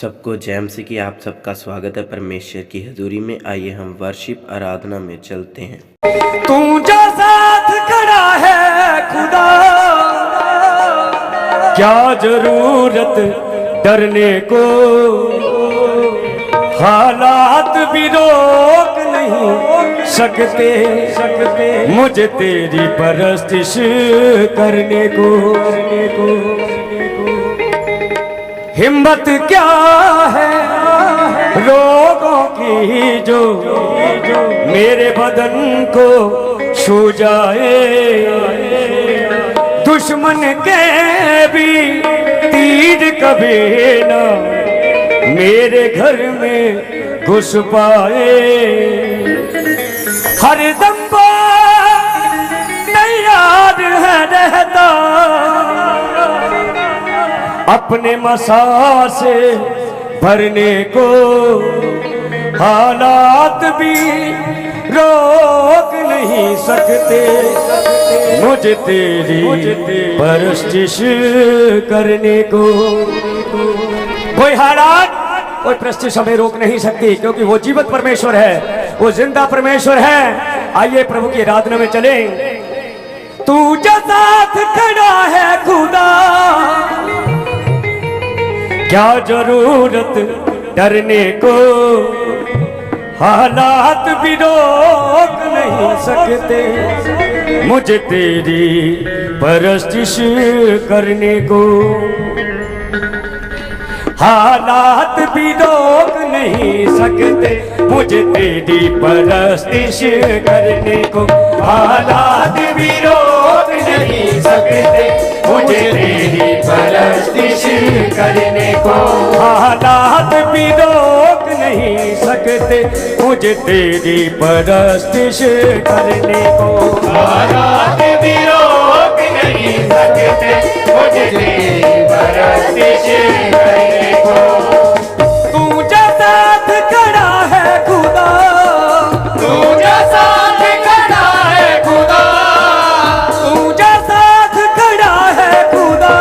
सबको जैम से कि आप सबका स्वागत है परमेश्वर की हजूरी में। आइए हम वर्शिप आराधना में चलते हैं। तू जो साथ खड़ा है खुदा, क्या जरूरत डरने को, हालात भी रोक नहीं सकते मुझे तेरी परस्तिश करने को। हिम्मत क्या है लोगों की जो मेरे बदन को छू जाए, दुश्मन के भी तीर कभी ना मेरे घर में घुस पाए। हर दम तैयार है रहता अपने मसा से भरने को, हालात भी रोक नहीं सकते मुझे तेरी परस्तिश करने को। कोई हालात कोई परस्तिश हमें रोक नहीं सकती, क्योंकि वो जीवित परमेश्वर है, वो जिंदा परमेश्वर है। आइए प्रभु की आराधना में चलें। तू जो साथ खड़ा है खुदा, क्या जरूरत डरने को, हालात भी रोक नहीं सकते मुझे तेरी परस्तिश करने को। हालात भी रोक नहीं सकते मुझे तेरी परस्तिश करने को। हालात भी रोक नहीं सकते मुझे तेरी परस्तिश करने को। हालात भी रोक नहीं सकते मुझे तेरी परस्तिश करने को। हालात भी रोक नहीं सकते मुझे तेरी परस्तिश करने को। तू जो साथ खड़ा है खुदा, तू जो साथ खड़ा है खुदा, तू जो साथ खड़ा है खुदा,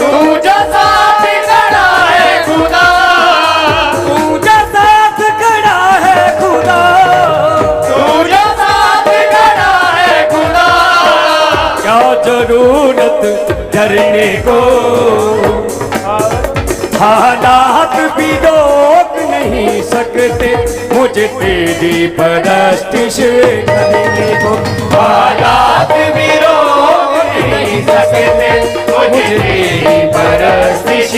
तू जो साथ खड़ा है खुदा, तू जो साथ खड़ा है खुदा, तू जो साथ खड़ा है खुदा। क्या जरूरत डरने को, हालात भी रोक नहीं सकते मुझे तेरी परस्तिश करने को। हालात भी रोक नहीं सकते मुझे तेरी परस्तिश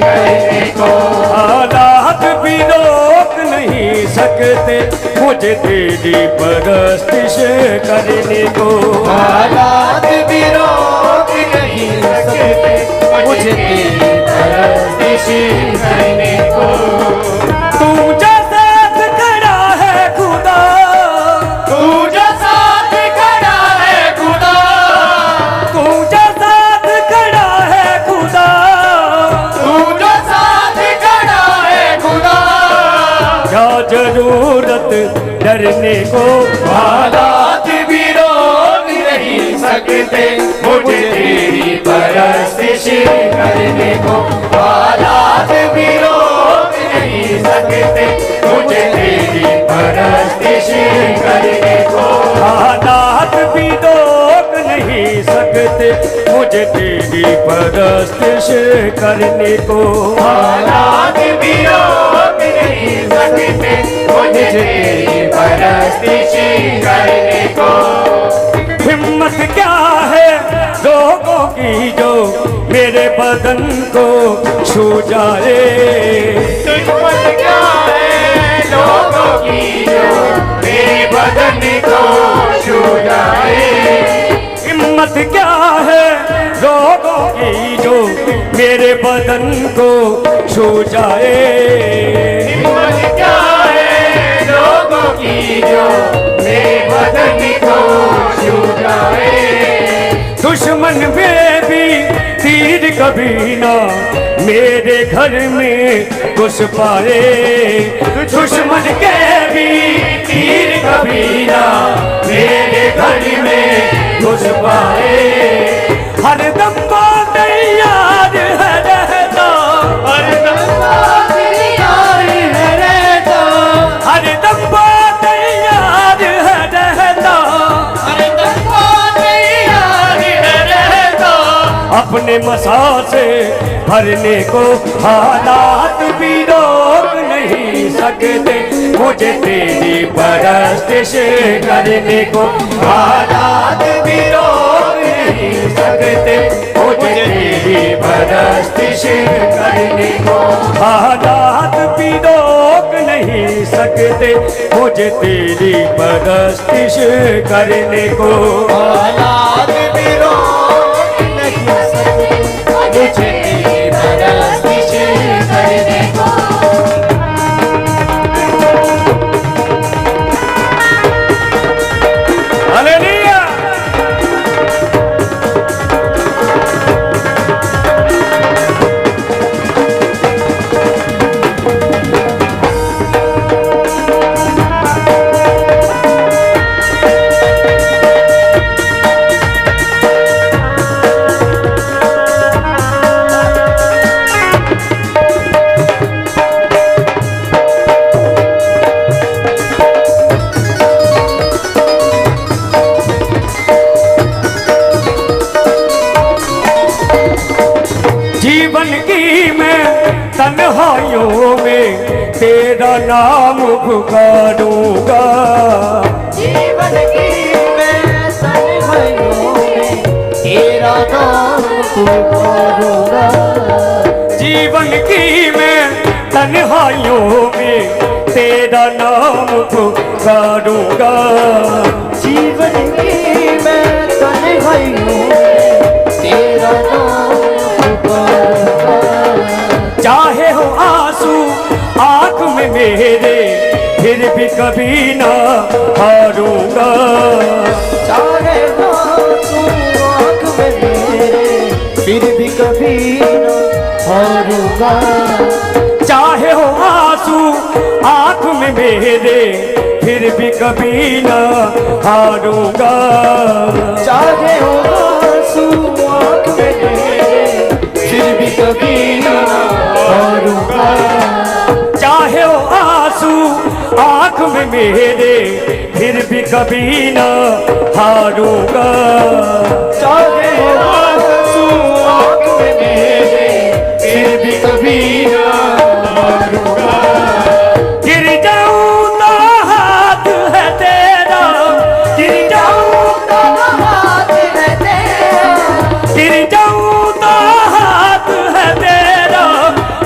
करने को। हालात भी रोक नहीं सकते मुझे तेरी परस्तिश करने को। हालात भी रोक नहीं सकते मुझे तेरी परस्तिश करने को। तू जो साथ खड़ा है खुदा, तू जो साथ खड़ा है खुदा, तू जो साथ खड़ा है खुदा, तू जो साथ खड़ा है खुदा। क्या जरूरत डरने को, हालात भी रोक नहीं सकते मुझे तेरी परस्तिश करने को। हालात भी रोक नहीं सकते मुझे तेरी परस्तिश करने को। हालात भी रोक नहीं सकते मुझे तेरी परस्तिश करने को। हालात भी रोक नहीं सकते मुझे तेरी परस्तिश करने को। हिम्मत क्या है लोगों की जो मेरे बदन को छू जाए। हिम्मत क्या है लोगों की जो मेरे बदन को छू जाए। हिम्मत क्या है लोगों की जो मेरे बदन को छू जाए। हिम्मत क्या है लोगों की जो मेरे बदन को छू जाए। दुश्मन में भी तीर कभी ना मेरे घर में घुस पाए। दुश्मन के भी तीर कभी ना मेरे घर में घुस पाए। हर दम तैयार है रहता, हर दम अपने मसा से भरने को हालात भी रोक नहीं सकते मुझे तेरी परस्तिश करने को हालात भी रोक नहीं सकते मुझे तेरी परस्तिश करने को हालात भी रोक नहीं सकते मुझे तेरी परस्तिश करने को हालात भी रोक नहीं सकते मुझे तेरी परस्तिश करने को हालेलुया। जीवन की मैं तन्हाइयों में तेरा नाम पुकारूंगा जीवन की मैं तन्हाइयों में तेरा नाम पुकारूंगा जीवन की मैं तन्हाइयों में तेरा नाम पुकारूंगा जीवन की मैं तन्हाइयों में तेरा नाम पुकारूंगा चाहे हो आंसू आंख में मेरे फिर भी कभी ना हारूंगा चाहे ना तू आँख में मेरे फिर भी कभी ना हारूंगा चाहे हो आंसू आंख में मेरे फिर भी कभी ना हारूंगा चाहे हो आंसू आँख में मेरे फिर भी कभी ना हारूंगा चाहे हो आंसू आंख में मेरे फिर भी कभी ना हारूंगा चाहे हो आंसू आँख में मेरे फिर भी कभी ना हारूंगा गिर जाऊं तो हाथ है तेरा गिर जाऊं तो हाथ है तेरा गिर जाऊं तो हाथ है तेरा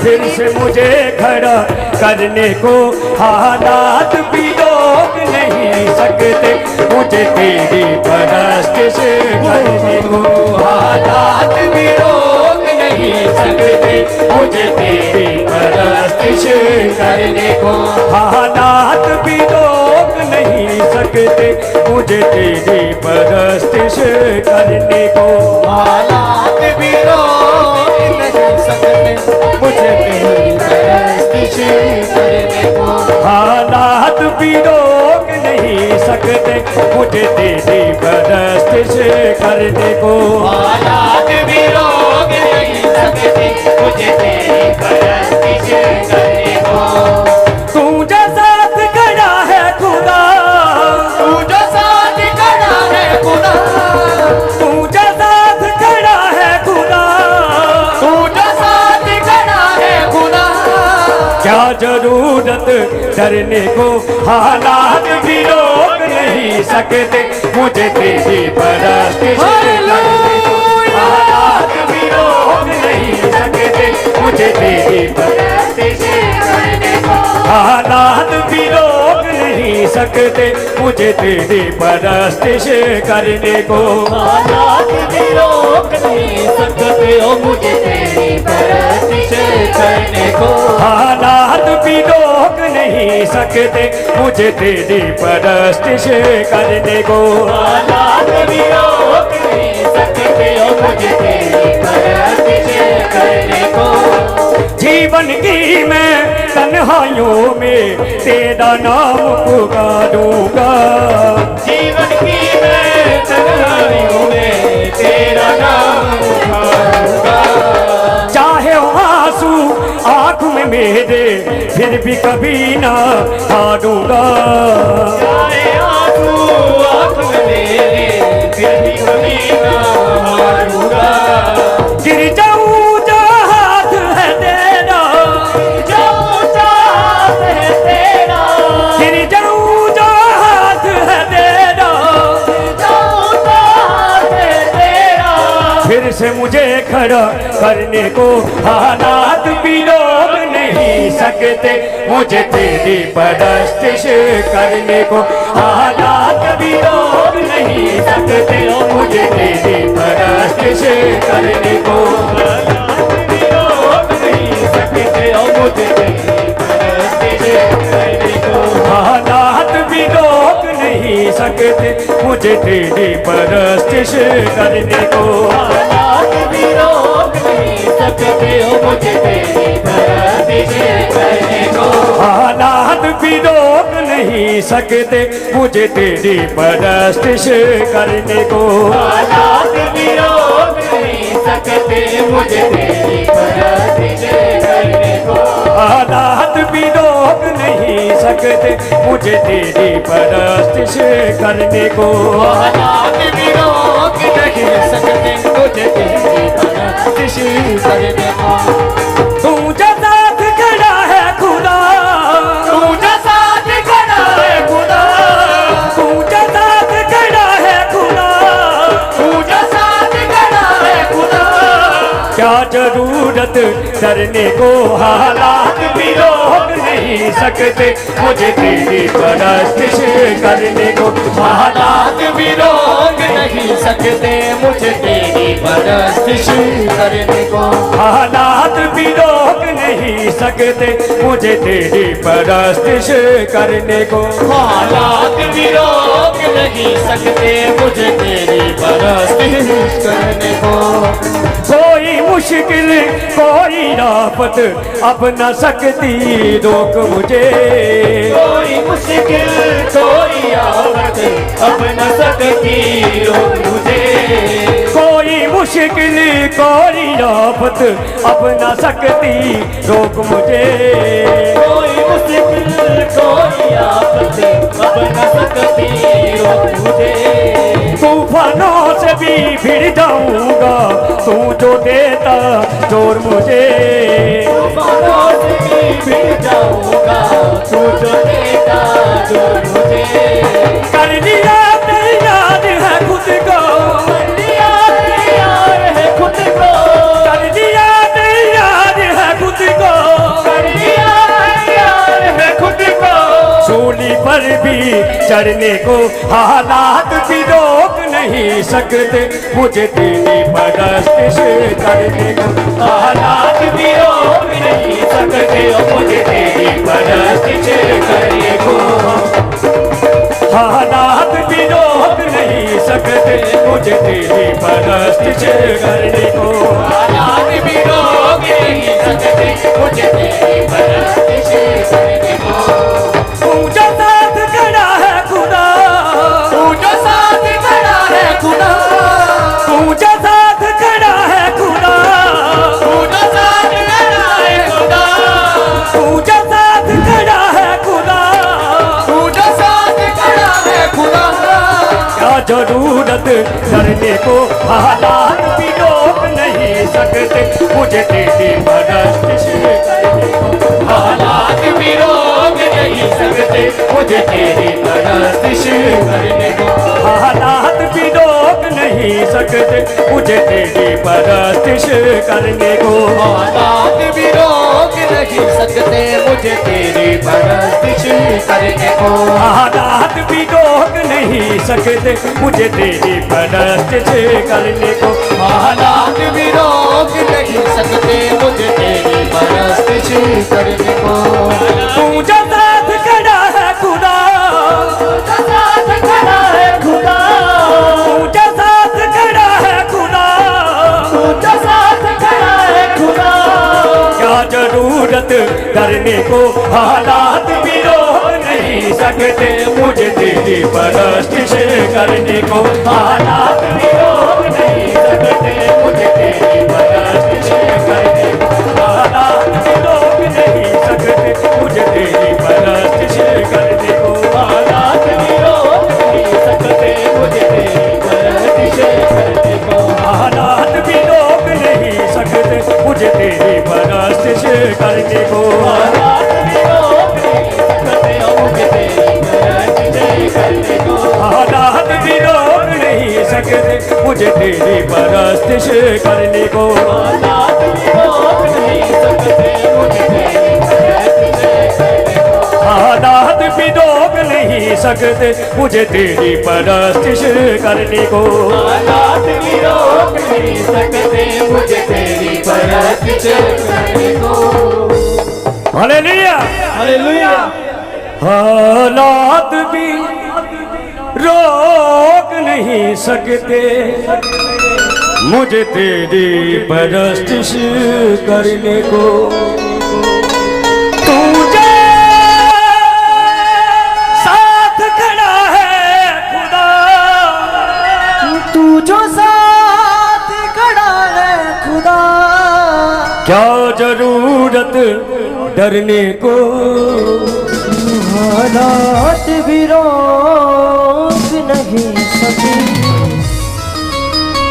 फिर से मुझे खड़ा करने को हालात भी रोक नहीं सकते मुझे तेरी परस्तिश करने को हालात भी रोक नहीं सकते मुझे तेरी परस्तिश करने को हालात भी रोक नहीं सकते मुझे तेरी परस्तिश करने को हालात भी रोक नहीं सकते मुझे तेरी परस्तिश करने को हालात भी रोक नहीं सकते मुझे तेरी परस्तिश करने को हालात भी रोक नहीं सकते मुझे तेरी परस्तिश करने को तू जो साथ खड़ा है खुदा तू जो साथ खड़ा है खुदा तू जो साथ खड़ा है खुदा तू जो साथ खड़ा है खुदा क्या जरूरत डरने को हालात भी रोक नहीं सकते मुझे तेरी परस्तिश करने को हालात भी रोक नहीं सकते मुझे तेरी परस्तिश करने को हालात भी रोक नहीं सकते मुझे तेरी परस्तिश करने को हालात भी रोक नहीं सकते हो मुझे तेरी परस्तिश करने को हालात भी रोक नहीं सकते मुझे तेरी परस्तिश करने को हालात भी रोक नहीं सकते हो मुझे तेरी परस्तिश करने को जीवन की मैं तन्हाइयों में तेरा नाम पुकारूंगा जीवन की मैं तन्हाइयों में तेरा नाम पुकारूंगा चाहे हो आंसू आंख में मेरे फिर भी कभी ना हारूंगा चाहे आंसू आँख में मेरे फिर भी कभी ना हारूंगा से मुझे खड़ा करने को हालात भी रोक नहीं सकते मुझे तेरी परस्तिश करने को हालात भी रोक नहीं सकते मुझे तेरी परस्तिश करने को हालात भी रोक नहीं सकते मुझे तेरी परस्तिश करने को हालात भी रोक नहीं सकते मुझे तेरी परस्तिश करने को हालात भी रोक नहीं सकते मुझे तेरी परस्तिश करने को हालात भी रोक नहीं सकते मुझे तेरी परस्तिश करने को हालात भी रोक नहीं सकते मुझे तेरी परस्तिश करने को हालात भी रोक नहीं सकते मुझे तेरी परस्तिश करने को हालात भी रोक नहीं सकते मुझे तेरी परस्तिश करने को तू जो साथ खड़ा है खुदा तू जो साथ खड़ा है खुदा तू जो साथ खड़ा है खुदा तू जो साथ खड़ा है खुदा क्या जरूरत करने को हालात भी रोक नहीं सकते मुझे तेरी परस्तिश करने को हालात भी रोक नहीं सकते मुझे तेरी परस्तिश करने को हालात भी रोक नहीं सकते मुझे तेरी परस्तिश करने को हालात भी रोक नहीं सकते मुझे तेरी परस्तिश करने को कोई मुश्किल कोई आफत अब न सकती रोक मुझे कोई मुश्किल कोई आफत अब न सकती रोक मुझे कोई मुश्किल कोई आफत अब न सकती रोक मुझे कोई मुश्किल कोई आफत अब न सकती रोक मुझे तूफानों से भी भिड़ जाऊंगा तू जो देता जोर मुझे तूफानों से भी भिड़ जाऊंगा तू जो देता जो मुझे कर लिया तेरी याद है खुद को कर लिया यार है खुद को कर लिया तेरी याद है खुद को कर लिया यार है खुद को सूली पर भी चढ़ने को हालात भी रोक नहीं सकते मुझे तेरी परस्तिश करने को हालात भी रोक नहीं सकते मुझे तेरी परस्तिश करने को हालात भी रोक नहीं सकते मुझे तेरी परस्तिश करने को हालात भी रोक नहीं सकते मुझे तेरी परस्तिश करने को तू जो साथ खड़ा है खुदा तू जो साथ खड़ा है खुदा तू जो साथ खड़ा है खुदा तू जो साथ खड़ा है खुदा तू जो साथ खड़ा है खुदा तू जो साथ खड़ा है खुदा क्या जरूरत करने को हालात भी रोक नहीं सकते मुझे तेरी परस्तिश करने को हालात भी रोक नहीं सकते मुझे तेरी परस्तिश करने को हालात भी रोक नहीं सकते मुझे तेरी परस्तिश करने को हालात भी रोक नहीं सकते मुझे तेरी परस्तिश करने को हालात भी रोक नहीं सकते मुझे तेरी परस्तिश करने को हालात भी रोक नहीं सकते मुझे तेरी परस्तिश करने को तू जो साथ खड़ा है खुदा तू जो साथ खड़ा है खुदा तू जो साथ खड़ा है खुदा तू जो साथ खड़ा है खुदा क्या जरूरत करने को हालात भी रोक नहीं सकते मुझे तेरी परस्तिश करने को हालात भी रोक नहीं सकते मुझे तेरी परस्तिश करने को हालात भी रोक नहीं सकते मुझे तेरी परस्तिश करने को हालात भी रोक नहीं सकते मुझे तेरी परस्तिश करने को हालात भी रोक नहीं सकते मुझे तेरी परस्तिश करने को हालात भी रोक नहीं सकते मुझे तेरी परस्तिश करने को हालात भी रोक नहीं सकते मुझे तेरी परस्तिश करने को। हालात भी रोक नहीं सकते मुझे तेरी परस्तिश करने को। हालात भी रोक नहीं सकते मुझे तेरी परस्तिश करने को। हालात भी रोक नहीं सकते मुझे तेरी परस्तिश करने को। Hallelujah hallelujah. हालात भी रोक नहीं सकते मुझे तेरी परस्तिश करने को। तुझे साथ खड़ा है खुदा, तू जो साथ खड़ा है खुदा, क्या जरूरत डरने को। हालात भी रोक नहीं सके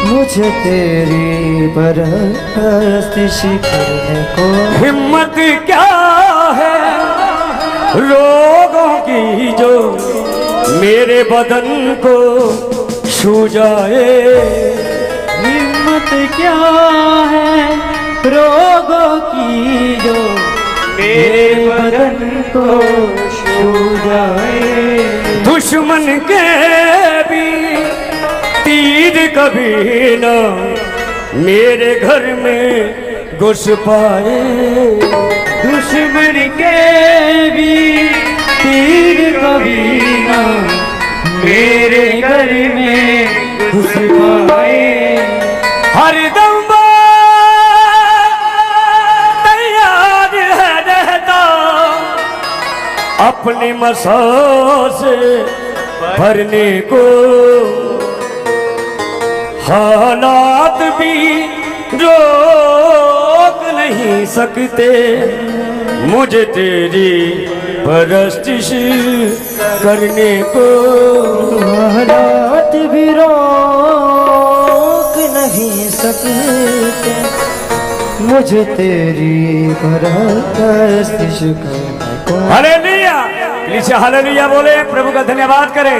मुझे तेरी परस्तिश करने को। हिम्मत क्या है लोगों की जो मेरे बदन को छू जाए। हिम्मत क्या है रोगों की जो मेरे बदन को छू जाए। दुश्मन के भी तीर कभी ना मेरे घर में घुस पाए। दुश्मन के भी तीर कभी ना मेरे घर में घुस पाए। हरदम तैयार है रहता अपनी मसाल से भरने को। हालात भी रोक नहीं सकते मुझे तेरी परस्तिश करने को। हालात भी रोक नहीं सकते मुझे तेरी परस्तिश करने को। हालेलुया। प्लीज हालेलुया बोले, प्रभु का धन्यवाद करें।